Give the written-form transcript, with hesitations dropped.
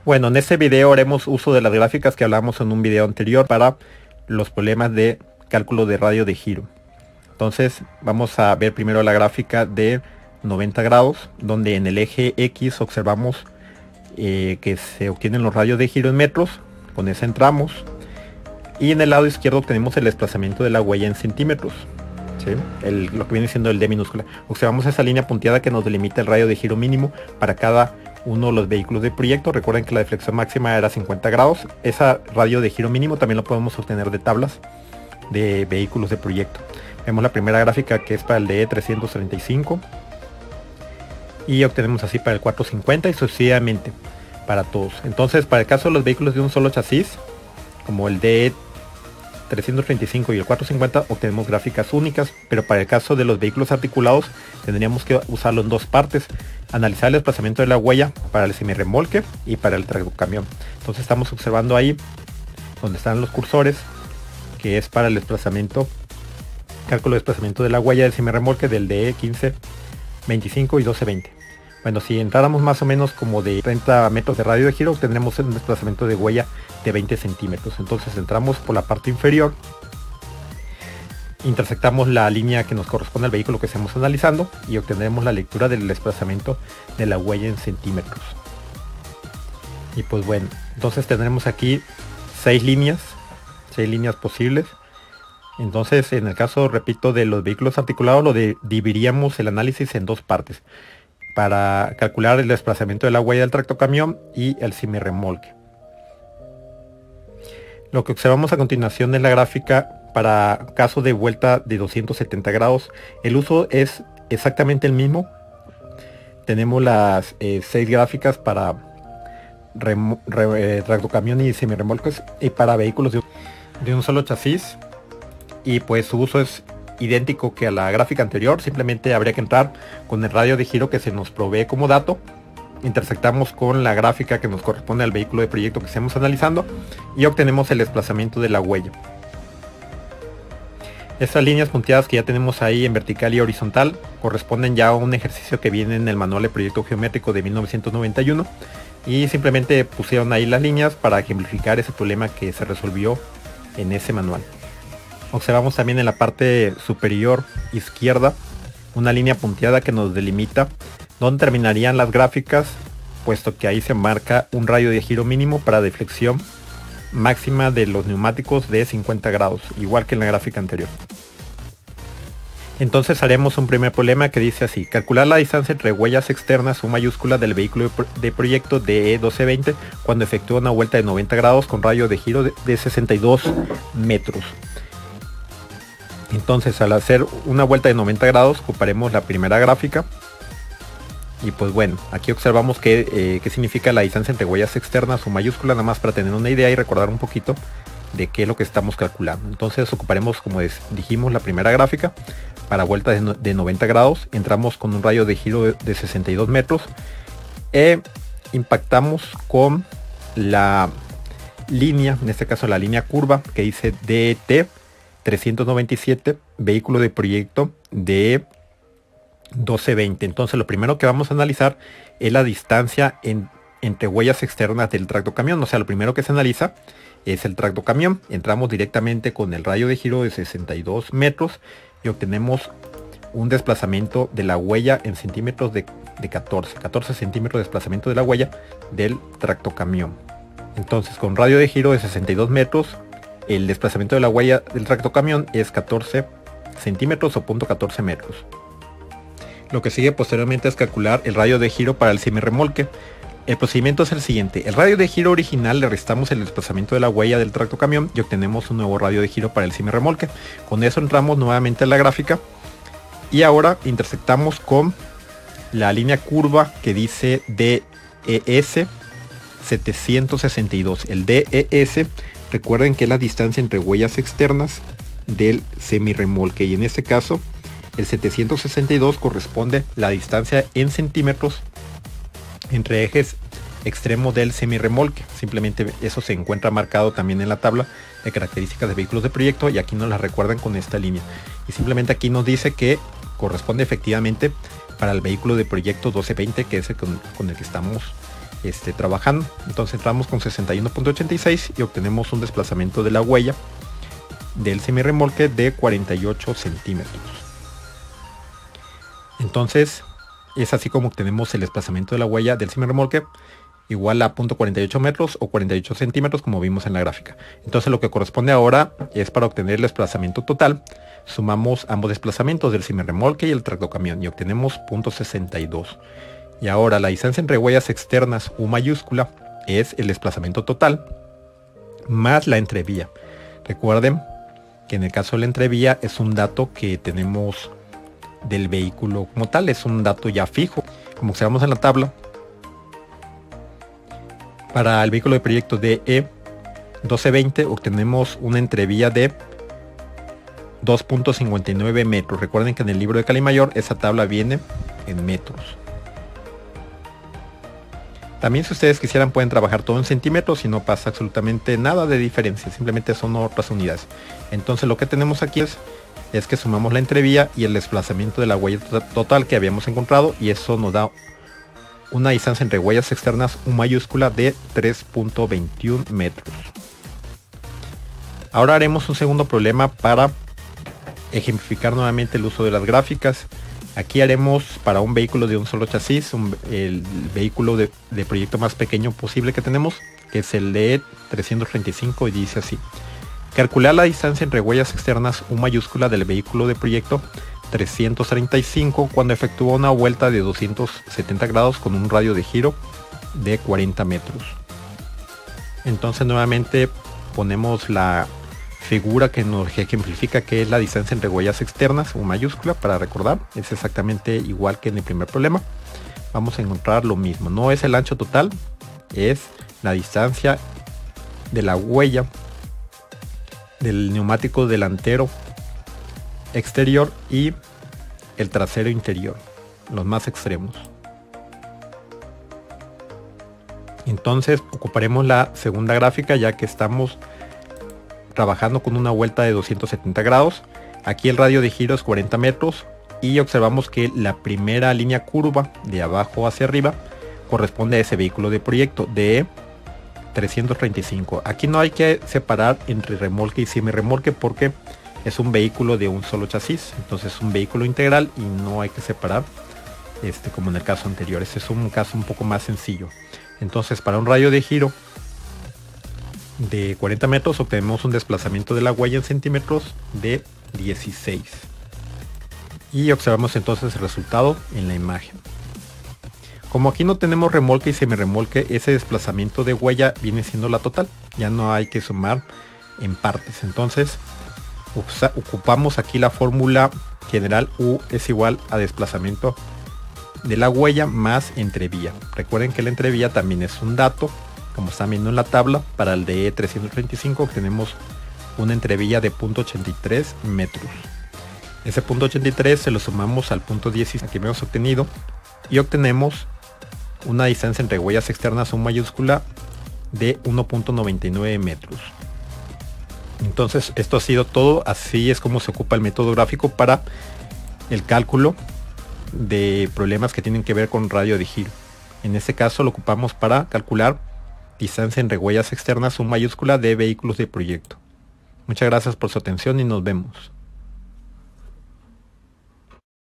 Bueno, en este video haremos uso de las gráficas que hablamos en un video anterior para los problemas de cálculo de radio de giro. Entonces vamos a ver primero la gráfica de 90 grados, donde en el eje X observamos que se obtienen los radios de giro en metros. Con esa entramos. Y en el lado izquierdo tenemos el desplazamiento de la huella en centímetros. ¿Sí? Lo que viene siendo el D minúscula. Observamos esa línea punteada que nos delimita el radio de giro mínimo para cada uno de los vehículos de proyecto. Recuerden que la deflexión máxima era 50 grados. Ese radio de giro mínimo también lo podemos obtener de tablas de vehículos de proyecto. Vemos la primera gráfica que es para el DE 335 y obtenemos así para el 450 y sucesivamente para todos. Entonces, para el caso de los vehículos de un solo chasis, como el DE 335 y el 450, obtenemos gráficas únicas, pero para el caso de los vehículos articulados tendríamos que usarlo en dos partes: analizar el desplazamiento de la huella para el semirremolque y para el tractocamión. Entonces estamos observando ahí donde están los cursores, que es para el desplazamiento, cálculo de desplazamiento de la huella del semirremolque del DE 15, 25 y 12, 20. Bueno, si entráramos más o menos como de 30 metros de radio de giro, tendremos un desplazamiento de huella de 20 centímetros. Entonces entramos por la parte inferior, intersectamos la línea que nos corresponde al vehículo que estamos analizando y obtendremos la lectura del desplazamiento de la huella en centímetros. Y pues bueno, entonces tendremos aquí 6 líneas posibles. Entonces, en el caso, repito, de los vehículos articulados, dividiríamos el análisis en dos partes para calcular el desplazamiento de la huella del tractocamión y el semirremolque. Lo que observamos a continuación es la gráfica para caso de vuelta de 270 grados. El uso es exactamente el mismo. Tenemos las 6 gráficas para tractocamión y semirremolques y para vehículos de un solo chasis. Y pues su uso es idéntico que a la gráfica anterior. Simplemente habría que entrar con el radio de giro que se nos provee como dato, intersectamos con la gráfica que nos corresponde al vehículo de proyecto que estemos analizando y obtenemos el desplazamiento de la huella. Estas líneas punteadas que ya tenemos ahí en vertical y horizontal corresponden ya a un ejercicio que viene en el manual de proyecto geométrico de 1991 y simplemente pusieron ahí las líneas para ejemplificar ese problema que se resolvió en ese manual. Observamos también en la parte superior izquierda una línea punteada que nos delimita dónde terminarían las gráficas, puesto que ahí se marca un radio de giro mínimo para deflexión máxima de los neumáticos de 50 grados, igual que en la gráfica anterior. Entonces haremos un primer problema que dice así: calcular la distancia entre huellas externas U mayúscula del vehículo de proyecto DE 1220 cuando efectúa una vuelta de 90 grados con radio de giro de 62 metros. Entonces, al hacer una vuelta de 90 grados ocuparemos la primera gráfica. Y pues bueno, aquí observamos qué significa la distancia entre huellas externas U mayúscula, nada más para tener una idea y recordar un poquito de qué es lo que estamos calculando. Entonces ocuparemos, como dijimos, la primera gráfica para vueltas de 90 grados. Entramos con un radio de giro de 62 metros e impactamos con la línea, en este caso la línea curva que dice DET 397, vehículo de proyecto de 1220. Entonces lo primero que vamos a analizar es la distancia entre huellas externas del tractocamión. O sea, lo primero que se analiza es el tractocamión. Entramos directamente con el radio de giro de 62 metros y obtenemos un desplazamiento de la huella en centímetros de 14 centímetros de desplazamiento de la huella del tractocamión. Entonces, con radio de giro de 62 metros, el desplazamiento de la huella del tractocamión es 14 centímetros o 0.14 metros. Lo que sigue posteriormente es calcular el radio de giro para el semirremolque. El procedimiento es el siguiente: el radio de giro original le restamos el desplazamiento de la huella del tractocamión y obtenemos un nuevo radio de giro para el semirremolque. Con eso entramos nuevamente en la gráfica y ahora intersectamos con la línea curva que dice DES 762. El DES, recuerden que es la distancia entre huellas externas del semirremolque y en este caso el 762 corresponde la distancia en centímetros entre ejes extremos del semirremolque. Simplemente eso se encuentra marcado también en la tabla de características de vehículos de proyecto y aquí nos la recuerdan con esta línea. Y simplemente aquí nos dice que corresponde efectivamente para el vehículo de proyecto 1220, que es el con el que estamos trabajando. Entonces entramos con 61.86 y obtenemos un desplazamiento de la huella del semirremolque de 48 centímetros. Entonces es así como obtenemos el desplazamiento de la huella del semirremolque, igual a 0.48 metros o 48 centímetros, como vimos en la gráfica. Entonces lo que corresponde ahora es, para obtener el desplazamiento total, sumamos ambos desplazamientos del semirremolque y el tractocamión y obtenemos 0.62. Y ahora la distancia entre huellas externas U mayúscula es el desplazamiento total más la entrevía. Recuerden que en el caso de la entrevía es un dato que tenemos del vehículo como tal, es un dato ya fijo. Como observamos en la tabla, para el vehículo de proyecto DE 1220 obtenemos una entrevía de 2.59 metros. Recuerden que en el libro de Cali Mayor esa tabla viene en metros. También, si ustedes quisieran, pueden trabajar todo en centímetros y no pasa absolutamente nada de diferencia, simplemente son otras unidades. Entonces lo que tenemos aquí es que sumamos la entrevía y el desplazamiento de la huella total que habíamos encontrado, y eso nos da una distancia entre huellas externas U mayúscula de 3.21 metros. Ahora haremos un segundo problema para ejemplificar nuevamente el uso de las gráficas. Aquí haremos para un vehículo de un solo chasis, el vehículo de proyecto más pequeño posible que tenemos, que es el de 335, y dice así: calcular la distancia entre huellas externas U mayúscula del vehículo de proyecto 335 cuando efectúa una vuelta de 270 grados con un radio de giro de 40 metros. Entonces nuevamente ponemos la figura que nos ejemplifica que es la distancia entre huellas externas U mayúscula. Para recordar, es exactamente igual que en el primer problema. Vamos a encontrar lo mismo, no es el ancho total, es la distancia de la huella del neumático delantero exterior y el trasero interior, los más extremos. Entonces ocuparemos la segunda gráfica, ya que estamos trabajando con una vuelta de 270 grados. Aquí el radio de giro es 40 metros y observamos que la primera línea curva de abajo hacia arriba corresponde a ese vehículo de proyecto de 335. Aquí no hay que separar entre remolque y semirremolque porque es un vehículo de un solo chasis, entonces es un vehículo integral y no hay que separar como en el caso anterior. Este es un caso un poco más sencillo. Entonces, para un radio de giro de 40 metros obtenemos un desplazamiento de la huella en centímetros de 16, y observamos entonces el resultado en la imagen. Como aquí no tenemos remolque y semirremolque, ese desplazamiento de huella viene siendo la total, ya no hay que sumar en partes. Entonces ocupamos aquí la fórmula general: U es igual a desplazamiento de la huella más entrevía. Recuerden que la entrevía también es un dato. Como están viendo en la tabla, para el de 335 obtenemos una entrevía de 0.83 metros. Ese 0.83 se lo sumamos al 0.10 que hemos obtenido y obtenemos una distancia entre huellas externas U mayúscula de 1.99 metros. Entonces esto ha sido todo. Así es como se ocupa el método gráfico para el cálculo de problemas que tienen que ver con radio de giro. En este caso lo ocupamos para calcular distancia entre huellas externas U mayúscula de vehículos de proyecto. Muchas gracias por su atención y nos vemos.